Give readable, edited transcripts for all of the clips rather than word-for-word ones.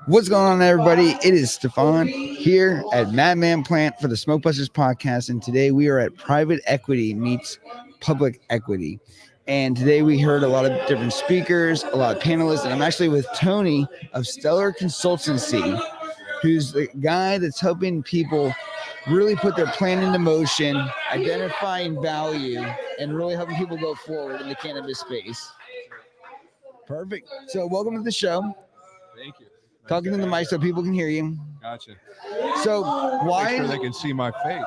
What's going on, everybody? It is Stefan here at MadManPlant for the Smoke Busters podcast, and today we are at Private Equity Meets Public Equity. And today we heard a lot of different speakers, a lot of panelists, and I'm actually with Tony of Stellar Consultancy, who's the guy that's helping people really put their plan into motion, identifying value, and really helping people go forward in the cannabis space. Perfect. So welcome to the show. Thank you. Talking to the mic so people can hear you. Gotcha. So why? Make sure they can see my face.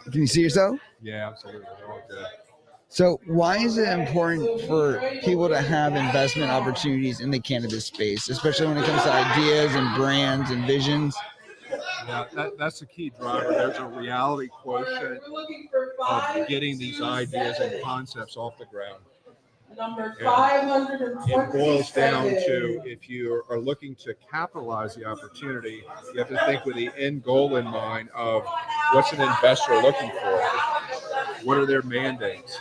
Can you see yourself? Yeah, absolutely. All good. So why is it important for people to have investment opportunities in the cannabis space, especially when it comes to ideas and brands and visions? Yeah, that's the key driver. There's a reality quotient of getting these ideas and concepts off the ground. Number 527. It boils down to, if you are looking to capitalize the opportunity, you have to think with the end goal in mind of what's an investor looking for? What are their mandates?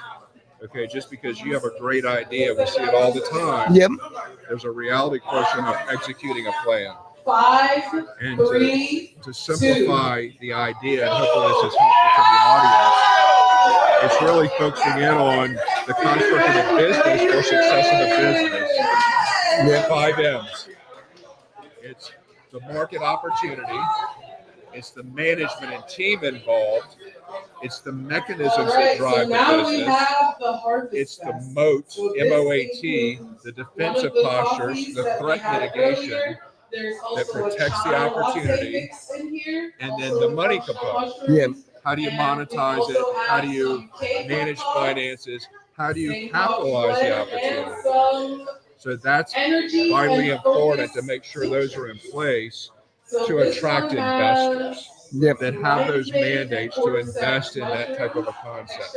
Okay, just because you have a great idea, we see it all the time. Yep. There's a reality quotient of executing a plan. 5, And 3, to simplify the idea, and hopefully this is helpful to the audience, it's really focusing in on the construct of the business or success of the business. Yep. 5 M's. It's the market opportunity. It's the management and team involved. It's the mechanisms that drive the business. It's the moat, M-O-A-T, the defensive postures, the threat mitigation that protects the opportunity, and then the money component. Yep. How do you monetize it? How do you manage finances? How do you capitalize the opportunity? So that's vitally important to make sure those are in place to attract investors that have those mandates to invest in that type of a concept.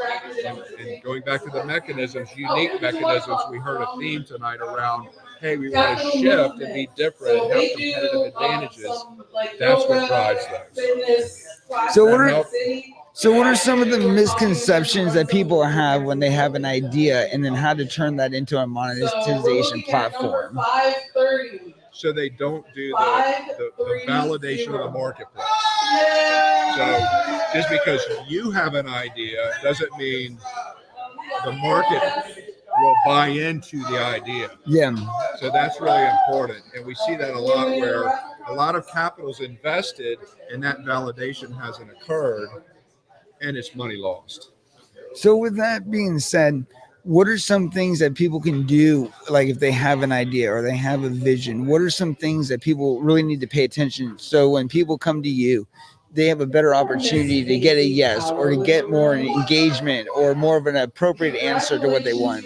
And going back to the mechanisms, unique mechanisms, we heard a theme tonight around, hey, we want to shift and be different and have competitive advantages. That's what drives those. So what are some of the misconceptions that people have when they have an idea, and then how to turn that into a monetization platform? So they don't do the validation of the marketplace. So just because you have an idea doesn't mean the market will buy into the idea. Yeah. So that's really important. And we see that a lot where a lot of capital is invested and that validation hasn't occurred and it's money lost. So with that being said, what are some things that people can do, like if they have an idea or they have a vision? What are some things that people really need to pay attention so when people come to you, they have a better opportunity to get a yes or to get more engagement or more of an appropriate answer to what they want?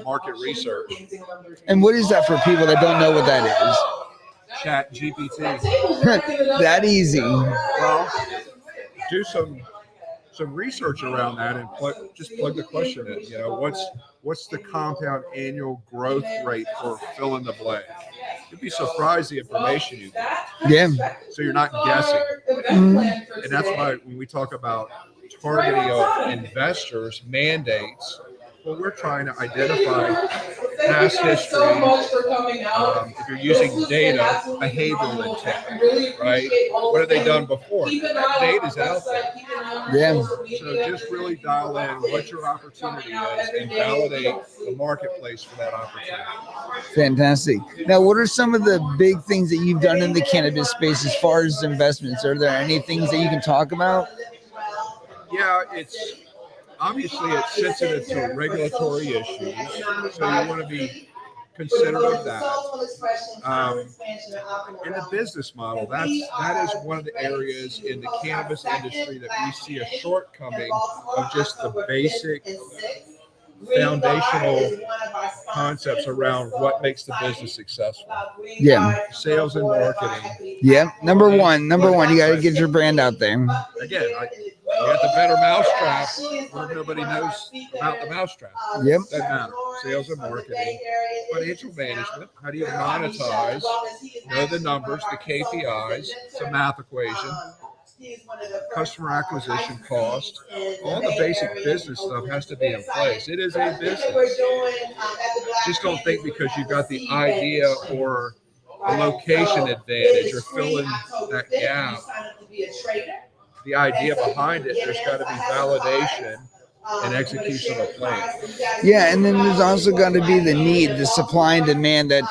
Market research. And what is that for people that don't know what that is? Chat GPT. That easy. Well, do some research around that and just plug the question in. You know, what's the compound annual growth rate for fill in the blank? You'd be surprised the information you get. Yeah. So you're not guessing. Mm-hmm. And that's why when we talk about targeting of investors, mandates, well, we're trying to identify past history. If you're using data, behavioral intent, right? What have they done before? That data's out there. Yeah. So just really dial in what your opportunity is and validate the marketplace for that opportunity. Fantastic. Now, what are some of the big things that you've done in the cannabis space as far as investments? Are there any things that you can talk about? Yeah, it's sensitive to regulatory issues, so you want to be considerate of that. In the business model, that is one of the areas in the cannabis industry that we see a shortcoming of just the basic foundational concepts around what makes the business successful. Yeah. Sales and marketing. Yeah. Number one, you got to get your brand out there. Again, you got the better mousetrap where nobody knows about the mousetrap. Yep. Doesn't matter. Sales and marketing, financial management. How do you monetize? Know the numbers, the KPIs. It's a math equation. Customer acquisition cost. All the basic business stuff has to be in place. It is a business. Just don't think because you've got the idea or a location advantage or fill in that gap. The idea behind it, there's got to be validation and execution of a plan. Yeah, and then there's also got to be the need, the supply and demand that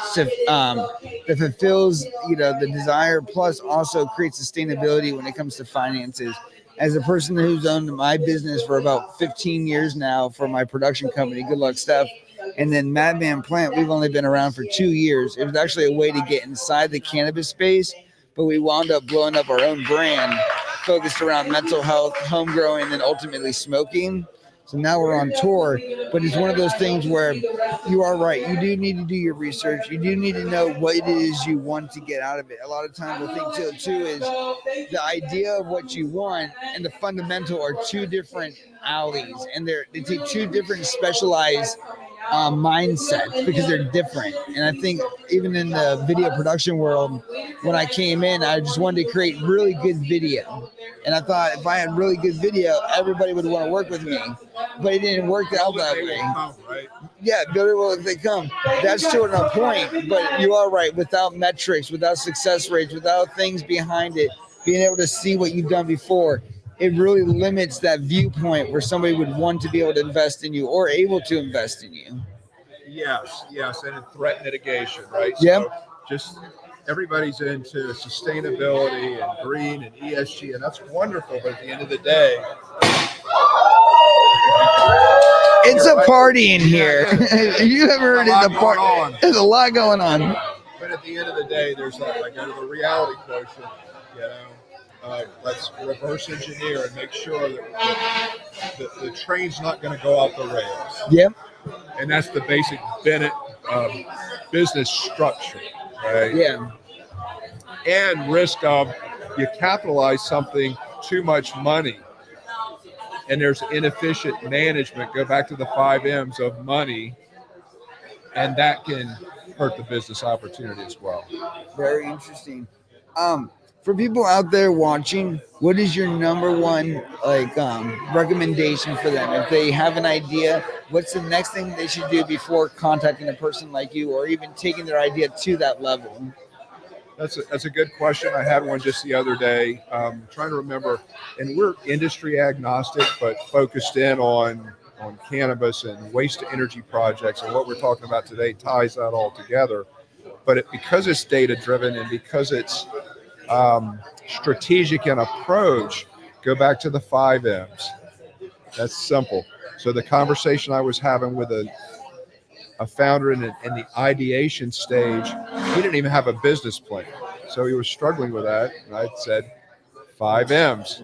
fulfills the desire, plus also creates sustainability when it comes to finances. As a person who's owned my business for about 15 years now for my production company, Good Luck Steph, and then MadManPlant, we've only been around for 2 years. It was actually a way to get inside the cannabis space, but we wound up blowing up our own brand focused around mental health, home growing, and then ultimately smoking. So now we're on tour, but it's one of those things where you are right. You do need to do your research. You do need to know what it is you want to get out of it. A lot of times the thing too is the idea of what you want and the fundamental are two different alleys, and they take two different specialized mindsets because they're different. And I think even in the video production world, when I came in, I just wanted to create really good video. And I thought if I had really good video, everybody would want to work with me. But it didn't work out that way. Yeah, build it well if they come. That's to a point. But you are right. Without metrics, without success rates, without things behind it, being able to see what you've done before, it really limits that viewpoint where somebody would want to be able to invest in you or able to invest in you. Yes, and in threat mitigation, right? Yep. So just everybody's into sustainability and green and ESG, and that's wonderful. But at the end of the day, it's a party in here. You ever heard it? There's a lot going on. But at the end of the day, there's that the reality quotient. Let's reverse engineer and make sure that the train's not going to go off the rails. Yep. And that's the basic business structure, right? Yeah. And risk of you capitalize something too much money and there's inefficient management. Go back to the 5 M's of money, and that can hurt the business opportunity as well. Very interesting. For people out there watching, what is your number one recommendation for them? If they have an idea, what's the next thing they should do before contacting a person like you, or even taking their idea to that level? That's a good question. I had one just the other day. Trying to remember, and we're industry agnostic, but focused in on cannabis and waste to energy projects, and what we're talking about today ties that all together. But because it's data driven and because it's strategic in approach, go back to the 5 M's. That's simple. So the conversation I was having with a founder in the ideation stage, he didn't even have a business plan. So he was struggling with that. And I said, 5 M's.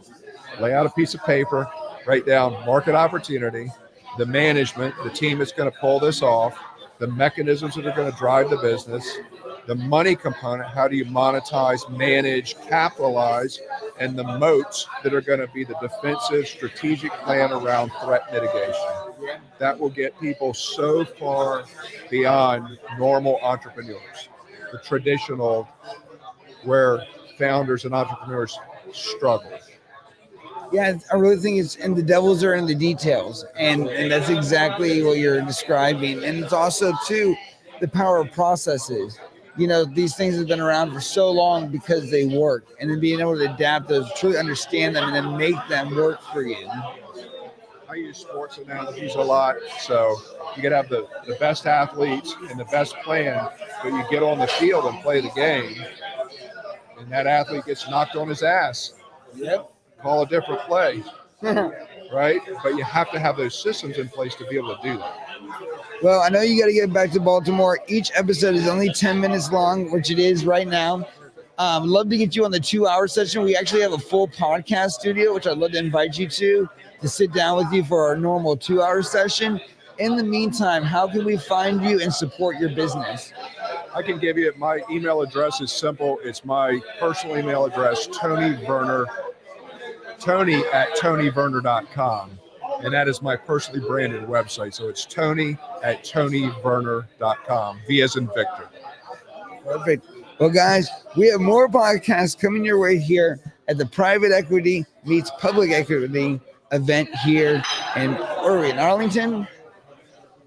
Lay out a piece of paper, write down market opportunity, the management, the team that's going to pull this off, the mechanisms that are going to drive the business, the money component, how do you monetize, manage, capitalize, and the moats that are going to be the defensive strategic plan around threat mitigation. That will get people so far beyond normal entrepreneurs, the traditional where founders and entrepreneurs struggle. Yeah, I really think and the devils are in the details, and that's exactly what you're describing. And it's also too the power of processes. These things have been around for so long because they work, and then being able to adapt those, truly understand them, and then make them work for you. I use sports analogies a lot. So you gotta have the best athletes and the best plan, but you get on the field and play the game, and that athlete gets knocked on his ass. Yep. Call a different play, right? But you have to have those systems in place to be able to do that. Well, I know you got to get back to Baltimore. Each episode is only 10 minutes long, which it is right now. Love to get you on the 2-hour session. We actually have a full podcast studio, which I'd love to invite you to sit down with you for our normal 2-hour session. In the meantime, how can we find you and support your business? I can give you my email address is simple. It's my personal email address, Tony at tonyverner.com. And that is my personally branded website. So it's Tony at tonyverner.com. V as in Victor. Perfect. Well, guys, we have more podcasts coming your way here at the Private Equity Meets Public Equity event here in, where are we, in Arlington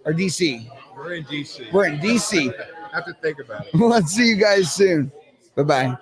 or DC? We're in DC. We're in DC. have to think about it. Let's see you guys soon. Bye bye.